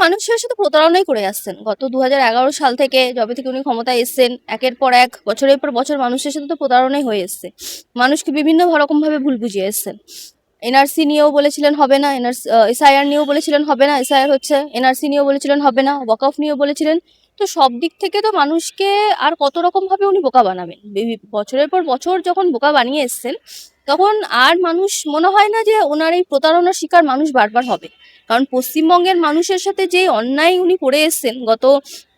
মানুষের সাথে প্রতারণাই করে আসছেন। গত ২০১১ সাল থেকে যবে থেকে উনি ক্ষমতায় এসছেন, একের পর এক বছরের পর বছর মানুষের সাথে তো প্রতারণাই হয়ে এসছে। মানুষকে বিভিন্ন রকমভাবে ভুল বুঝিয়ে এসছেন। এনআরসি নিয়েও বলেছিলেন হবে না, এসআইআর নিয়েও বলেছিলেন হবে না, এসআইআর হচ্ছে। এনআরসি নিয়েও বলেছিলেন হবে না, ওয়াকফ নিয়েও বলেছিলেন। তো সব দিক থেকে তো মানুষকে আর কত রকমভাবে উনি বোকা বানাবেন? বছরের পর বছর যখন বোকা বানিয়ে এসছেন, তখন আর মানুষ মনে হয় না যে ওনার এই প্রতারণার শিকার মানুষ বারবার হবে। কারণ পশ্চিমবঙ্গের মানুষের সাথে যে অন্যায় উনি করে এসছেন গত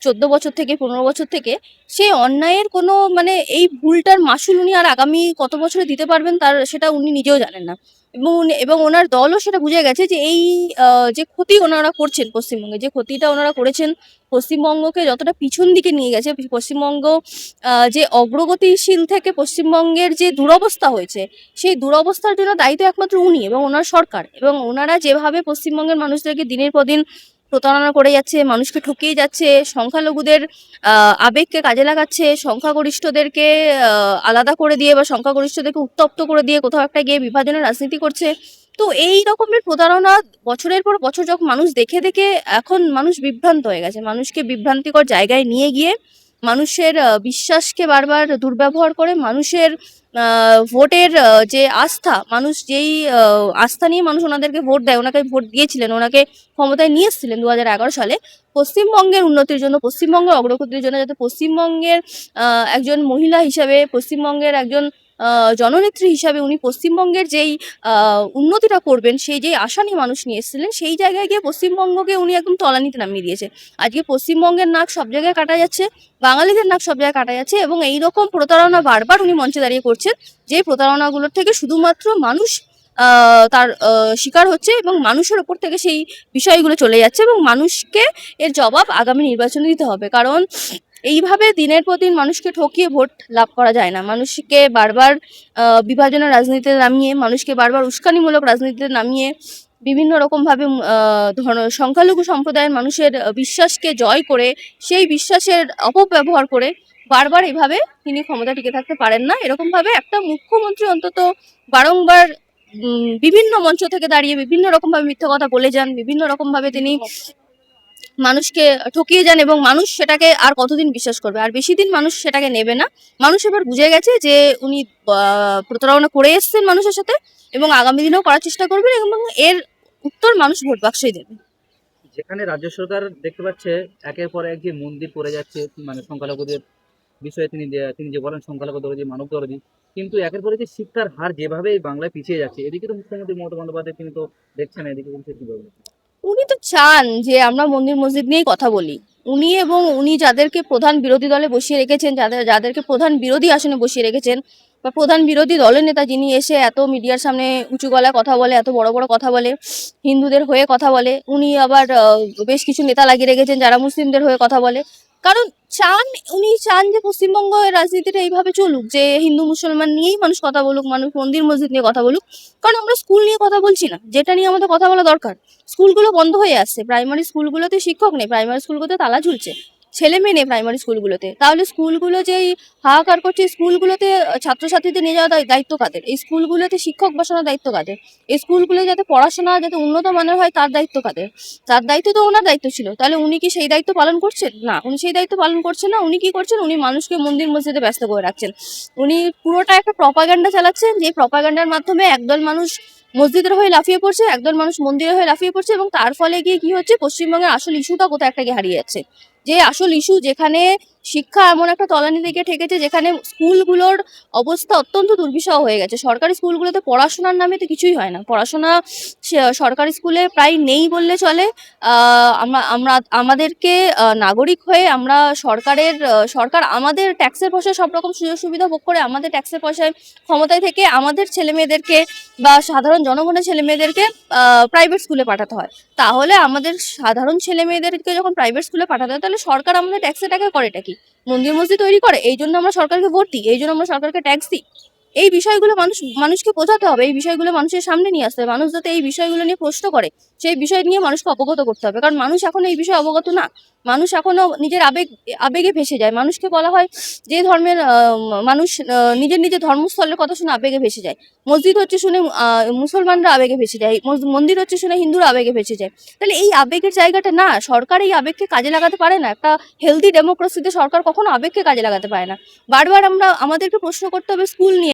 ১৪ বছর থেকে ১৫ বছর থেকে, সেই অন্যায়ের কোনো মানে এই ভুলটার মাসুল উনি আর আগামী কত বছরে দিতে পারবেন তার সেটা উনি নিজেও জানেন না। এবং ওনার দলও সেটা বুঝে গেছে যে এই যে ক্ষতি ওনারা করছেন পশ্চিমবঙ্গে, যে ক্ষতিটা ওনারা করেছেন, পশ্চিমবঙ্গকে যতটা পিছন দিকে নিয়ে গেছে, পশ্চিমবঙ্গ যে অগ্রগতিশীল থেকে পশ্চিমবঙ্গের যে দুরবস্থা হয়েছে, সেই দুরবস্থার জন্য দায়িত্ব একমাত্র উনি এবং ওনার সরকার। এবং ওনারা যেভাবে পশ্চিমবঙ্গের মানুষদেরকে দিনের পর দিন প্রতারণা করে যাচ্ছে, মানুষকে ঠকিয়ে যাচ্ছে, সংখ্যালঘুদের আবেগকে কাজে লাগাচ্ছে, সংখ্যাগরিষ্ঠদেরকে আলাদা করে দিয়ে বা সংখ্যাগরিষ্ঠদেরকে উত্তপ্ত করে দিয়ে কোথাও একটা গিয়ে বিভাজনের রাজনীতি করছে। তো এই রকমের প্রতারণা বছরের পর বছর যখন মানুষ দেখে দেখে এখন মানুষ বিভ্রান্ত হয়ে গেছে। মানুষকে বিভ্রান্তিকর জায়গায় নিয়ে গিয়ে মানুষের বিশ্বাসকে বারবার দুর্ব্যবহার করে, মানুষের ভোটের যে আস্থা, মানুষ যেই আস্থা নিয়ে মানুষ ওনাদেরকে ভোট দেয়, ওনাকে ভোট দিয়েছিলেন, ওনাকে ক্ষমতায় নিয়ে এসেছিলেন ২০১১ সালে পশ্চিমবঙ্গের উন্নতির জন্য, পশ্চিমবঙ্গের অগ্রগতির জন্য, যাতে পশ্চিমবঙ্গের একজন মহিলা হিসাবে, পশ্চিমবঙ্গের একজন জননেত্রী হিসাবে উনি পশ্চিমবঙ্গের যেই উন্নতিটা করবেন, সেই যেই আশা নিয়ে মানুষ নিয়ে এসেছিলেন, সেই জায়গায় গিয়ে পশ্চিমবঙ্গকে উনি একদম তলানিতে নামিয়ে দিয়েছে। আজকে পশ্চিমবঙ্গের নাক সব জায়গায় কাটা যাচ্ছে, বাঙালিদের নাক সব জায়গায় কাটা যাচ্ছে, এবং এই রকম প্রতারণা বারবার উনি মঞ্চে দাঁড়িয়ে করছেন, যে প্রতারণাগুলোর থেকে শুধুমাত্র মানুষ তার শিকার হচ্ছে, এবং মানুষের ওপর থেকে সেই বিষয়গুলো চলে যাচ্ছে, এবং মানুষকে এর জবাব আগামী নির্বাচনে দিতে হবে। কারণ এইভাবে দিনের পর দিন মানুষকে ঠকিয়ে ভোট লাভ করা যায় না। মানুষকে বারবার বিভাজনের রাজনীতিতে নামিয়ে, মানুষকে বারবার উস্কানিমূলক রাজনীতিতে নামিয়ে, বিভিন্ন রকমভাবে সংখ্যালঘু সম্প্রদায়ের মানুষের বিশ্বাসকে জয় করে, সেই বিশ্বাসের অপব্যবহার করে বারবার এভাবে তিনি ক্ষমতা টিকে থাকতে পারেন না। এরকমভাবে একটা মুখ্যমন্ত্রী অন্তত বারংবার বিভিন্ন মঞ্চ থেকে দাঁড়িয়ে বিভিন্ন রকমভাবে মিথ্যা কথা বলে যান, বিভিন্ন রকমভাবে তিনি মানুষকে ঠকিয়ে যান, এবং মানুষ সেটাকে আর কতদিন বিশ্বাস করবে? আর বেশি দিন মানুষ সেটাকে নেবে না। মানুষ এবার বুঝে গেছে যে উনি প্রতারণা করে এসছেন মানুষের সাথে, এবং আগামী দিনেও করার চেষ্টা করবেন, এবং এর উত্তর মানুষ ভোট বাক্সেই দেবে। যেখানে রাজ্য সরকার দেখতে পাচ্ছে একের পর এক যে মন্দির পড়ে যাচ্ছে, মানে সংখ্যালঘুদের বিষয়ে তিনি যে বলেন সংখ্যালঘু দরদি মানব দরদি, কিন্তু একের পরে যে শিক্ষার হার যেভাবে এই বাংলায় পিছিয়ে যাচ্ছে, এদিকে তো মুখ্যমন্ত্রী মমতা বন্দ্যোপাধ্যায় তিনি তো দেখছেন, এদিকে কিন্তু কি বলবেন? উনি তো চান যে আমরা মন্দির মসজিদ নিয়েই কথা বলি। উনি যাদেরকে প্রধান বিরোধী দলে বসিয়ে রেখেছেন, যাদেরকে প্রধান বিরোধী আসনে বসিয়ে রেখেছেন, বা প্রধান বিরোধী দলের নেতা যিনি এসে এত মিডিয়ার সামনে উঁচু গলায় কথা বলে, এত বড় বড় কথা বলে, হিন্দুদের হয়ে কথা বলে, উনি আবার বেশ কিছু নেতা লাগিয়ে রেখেছেন যারা মুসলিমদের হয়ে কথা বলে। কারণ উনি চান যে পশ্চিমবঙ্গের রাজনীতিটা এইভাবে চলুক, যে হিন্দু মুসলমান নিয়েই মানুষ কথা বলুক, মানুষ মন্দির মসজিদ নিয়ে কথা বলুক। কারণ আমরা স্কুল নিয়ে কথা বলছি না, যেটা নিয়ে আমাদের কথা বলা দরকার। স্কুলগুলো বন্ধ হয়ে আসছে, প্রাইমারি স্কুলগুলোতে শিক্ষক নেই, প্রাইমারি স্কুলগুলোতে তালা ঝুলছে, ছেলে মেয়ে নেই প্রাইমারি স্কুলগুলোতে। তাহলে স্কুলগুলো যেই হাহাকার করছে, স্কুলগুলোতে ছাত্রছাত্রীদের নিয়ে যাওয়া দায়িত্ব কাদের? এই স্কুলগুলোতে শিক্ষক বসানোর দায়িত্ব কাদের? এই স্কুলগুলো যাতে পড়াশোনা যাতে উন্নত মানের হয়, তার দায়িত্ব কাদের? তার দায়িত্ব তো ওনার দায়িত্ব ছিল। তাহলে উনি কি সেই দায়িত্ব পালন করছেন? না, উনি সেই দায়িত্ব পালন করছেন না। উনি কি করছেন? উনি মানুষকে মন্দির মসজিদে ব্যস্ত করে রাখছেন। উনি পুরোটা একটা প্রপাগান্ডা চালাচ্ছেন, যে প্রপাগান্ডার মাধ্যমে একদল মানুষ মসজিদের হয়ে লাফিয়ে পড়ছে, একদল মানুষ মন্দিরের হয়ে লাফিয়ে পড়ছে, এবং তার ফলে গিয়ে কি হচ্ছে, পশ্চিমবঙ্গের আসল ইস্যুটা কোথাও একটা গিয়ে হারিয়ে যাচ্ছে। যে আসল ইস্যু, যেখানে শিক্ষা এমন একটা তলানিতে গিয়ে ঠেকেছে, যেখানে স্কুলগুলোর অবস্থা অত্যন্ত দুর্বিষহ হয়ে গেছে। সরকারি স্কুলগুলোতে পড়াশোনার নামে তো কিছুই হয় না। পড়াশোনা সরকারি স্কুলে প্রায় নেই বললে চলে। আমরা আমরা আমাদেরকে নাগরিক হয়ে আমরা সরকার আমাদের ট্যাক্সের পয়সায় সব রকম সুযোগ সুবিধা ভোগ করে, আমাদের ট্যাক্সের পয়সায় ক্ষমতায় থেকে আমাদের ছেলে মেয়েদেরকে বা সাধারণ জনগণের ছেলে মেয়েদেরকে প্রাইভেট স্কুলে পাঠাতে হয়। তাহলে আমাদের সাধারণ ছেলে মেয়েদেরকে যখন প্রাইভেট স্কুলে পাঠাতে হয়, তাহলে সরকার আমাদের ট্যাক্সের টাকা করেটা কি? মন্দির মসজিদ তৈরি করে। এই জন্য আমরা সরকারকে ভোট দিই, এই জন্য আমরা সরকারকে ট্যাক্স দিই। এই বিষয়গুলো মানুষকে বোঝাতে হবে, এই বিষয়গুলো মানুষের সামনে নিয়ে আসতে হবে। মানুষ যাতে এই বিষয়গুলো নিয়ে প্রশ্ন করে, সেই বিষয় নিয়ে মানুষকে অবগত করতে হবে। কারণ মানুষ এখনো এই বিষয়ে অবগত না। মানুষ এখনো নিজের আবেগে ভেসে যায়। মানুষকে বলা হয় যে ধর্মের মানুষ নিজের ধর্মস্থলের কথা শুনে আবেগে ভেসে যায়। মসজিদ হচ্ছে শুনে মুসলমানরা আবেগে ভেসে যায়। মন্দির হচ্ছে শুনে হিন্দুরা আবেগে ভেসে যায়। তাহলে এই আবেগের জায়গাটা না, সরকার এই আবেগকে কাজে লাগাতে পারে না। একটা হেলদি ডেমোক্রেসিতে সরকার কখনো আবেগকে কাজে লাগাতে পারে না। বারবার আমাদেরকে প্রশ্ন করতে হবে স্কুল নিয়ে।